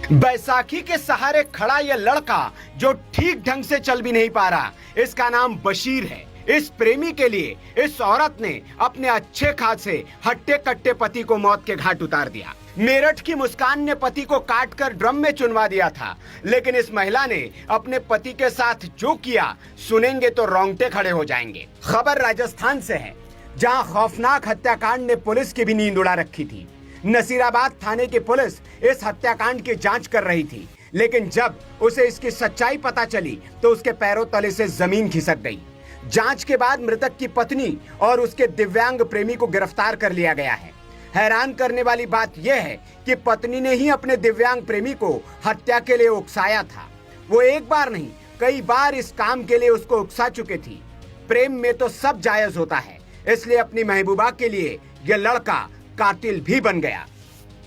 बैसाखी के सहारे खड़ा यह लड़का जो ठीक ढंग से चल भी नहीं पा रहा, इसका नाम बशीर है। इस प्रेमी के लिए इस औरत ने अपने अच्छे खासे हट्टे कट्टे पति को मौत के घाट उतार दिया। मेरठ की मुस्कान ने पति को काटकर ड्रम में चुनवा दिया था, लेकिन इस महिला ने अपने पति के साथ जो किया सुनेंगे तो रोंगटे खड़े हो जाएंगे। खबर राजस्थान से है, जहां खौफनाक हत्याकांड ने पुलिस की भी नींद उड़ा रखी थी। नसीराबाद थाने की पुलिस इस हत्याकांड की जांच कर रही थी, लेकिन जब उसे इसकी सच्चाई पता चली तो उसके पैरों तले से जमीन खिसक गई। जांच के बाद मृतक की पत्नी और उसके दिव्यांग प्रेमी को गिरफ्तार कर लिया गया है। हैरान करने वाली बात यह है कि पत्नी ने ही अपने दिव्यांग प्रेमी को हत्या के लिए उकसाया था। वो एक बार नहीं, कई बार इस काम के लिए उसको उकसा चुके थी। प्रेम में तो सब जायज होता है, इसलिए अपनी महबूबा के लिए यह लड़का कातिल भी बन गया।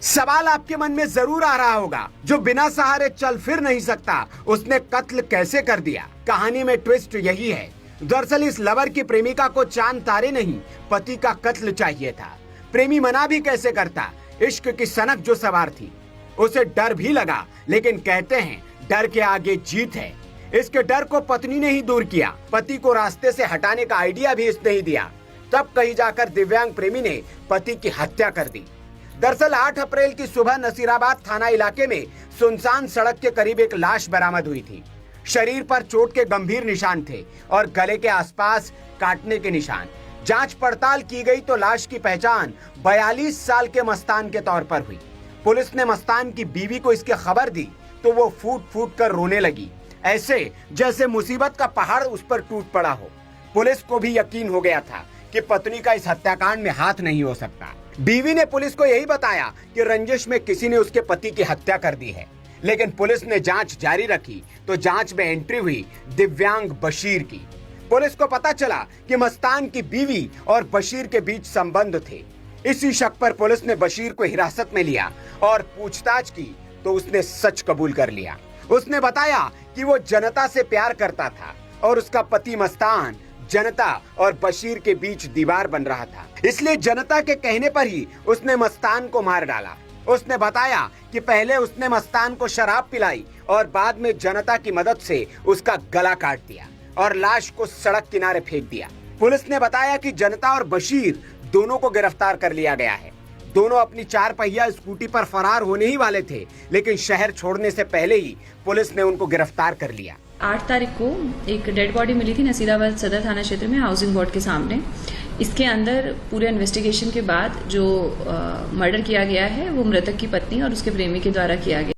सवाल आपके मन में जरूर आ रहा होगा, जो बिना सहारे चल फिर नहीं सकता, उसने कत्ल कैसे कर दिया? कहानी में ट्विस्ट यही है। दरअसल इस लवर की प्रेमिका को चांद तारे नहीं, पति का कत्ल चाहिए था। प्रेमी मना भी कैसे करता? इश्क की सनक जो सवार थी, उसे डर भी लगा, लेकिन कहते हैं डर के आगे जीत है। इसके डर को पत्नी ने ही दूर किया। पति को रास्ते से हटाने का आइडिया भी इसने ही दिया। तब कहीं जाकर दिव्यांग प्रेमी ने पति की हत्या कर दी। दरअसल 8 अप्रैल की सुबह नसीराबाद थाना इलाके में सुनसान सड़क के करीब एक लाश बरामद हुई थी। शरीर पर चोट के गंभीर निशान थे और गले के आसपास काटने के निशान। जांच पड़ताल की गई तो लाश की पहचान 42 साल के मस्तान के तौर पर हुई। पुलिस ने मस्तान की बीवी को इसकी खबर दी तो वो फूट फूट कर रोने लगी, ऐसे जैसे मुसीबत का पहाड़ उस पर टूट पड़ा हो। पुलिस को भी यकीन हो गया था कि पत्नी का इस हत्याकांड में हाथ नहीं हो सकता। बीवी ने पुलिस को यही बताया कि रंजिश में किसी ने उसके पति की हत्या कर दी है, लेकिन पुलिस ने जांच जारी रखी तो जांच में एंट्री हुई दिव्यांग बशीर की। पुलिस को पता चला कि मस्तान की बीवी और बशीर के बीच संबंध थे। इसी शक पर पुलिस ने बशीर को हिरासत में लिया और पूछताछ की तो उसने सच कबूल कर लिया। उसने बताया कि वो जनता से प्यार करता था और उसका पति मस्तान जनता और बशीर के बीच दीवार बन रहा था, इसलिए जनता के कहने पर ही उसने मस्तान को मार डाला। उसने बताया कि पहले उसने मस्तान को शराब पिलाई और बाद में जनता की मदद से उसका गला काट दिया और लाश को सड़क किनारे फेंक दिया। पुलिस ने बताया कि जनता और बशीर दोनों को गिरफ्तार कर लिया गया है। दोनों अपनी 4 पहिया स्कूटी पर फरार होने ही वाले थे, लेकिन शहर छोड़ने से पहले ही पुलिस ने उनको गिरफ्तार कर लिया। 8 तारीख को एक डेड बॉडी मिली थी नसीराबाद सदर थाना क्षेत्र में, हाउसिंग बोर्ड के सामने। इसके अंदर पूरे इन्वेस्टिगेशन के बाद जो मर्डर किया गया है वो मृतक की पत्नी और उसके प्रेमी के द्वारा किया गया।